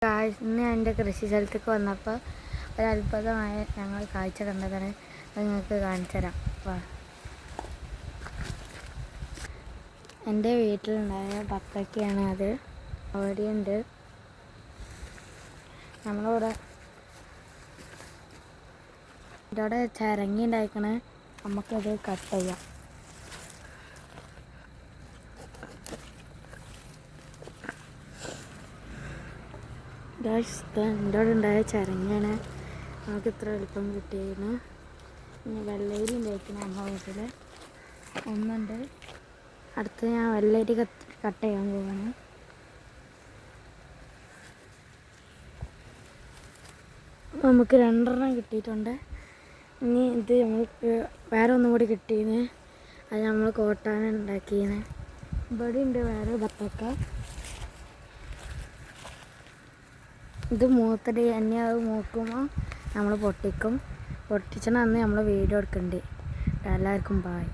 ഇന്ന് എൻ്റെ കൃഷി സ്ഥലത്തേക്ക് വന്നപ്പോൾ ഒരത്ഭുതമായ ഞങ്ങൾ കാഴ്ച കണ്ടതാണ്. അത് നിങ്ങൾക്ക് കാണിച്ചു തരാം. എൻ്റെ വീട്ടിലുണ്ടായ ബത്തക്കയാണ് അത്. അവിടെയുണ്ട്. നമ്മളിവിടെ ഇവിടെ ചിരങ്ങി ഉണ്ടായിക്കണേ. നമുക്കത് കട്ട് ചെയ്യാം. എൻ്റെ അവിടെ ഉണ്ടായ ചിരങ്ങയാണ്. നമുക്ക് ഇത്ര എളുപ്പം കിട്ടിയിരുന്നു. ഇനി വെള്ളരി ഉണ്ടായിരിക്കണം നമ്മുടെ വീട്ടിൽ ഒന്നുണ്ട്. അടുത്ത് ഞാൻ വെള്ളരി കട്ട് ചെയ്യാൻ പോവാണ്. നമുക്ക് 2 കിട്ടിയിട്ടുണ്ട്. ഇനി ഇത് നമ്മൾക്ക് വേറെ ഒന്നും കൂടി കിട്ടിയെന്ന്. അത് നമ്മൾ കോട്ടാൻ ഉണ്ടാക്കിയെന്ന്. ഇവിടെ ഉണ്ട് വേറെ ബത്തക്ക. ഇത് മൂത്തടി എന്നെ അത് മൂക്കുമ്പോൾ നമ്മൾ പൊട്ടിക്കും. പൊട്ടിച്ചണ അന്ന് നമ്മൾ വീഡിയോ എടുക്കുന്നുണ്ട്. എല്ലാവർക്കും ബായ്.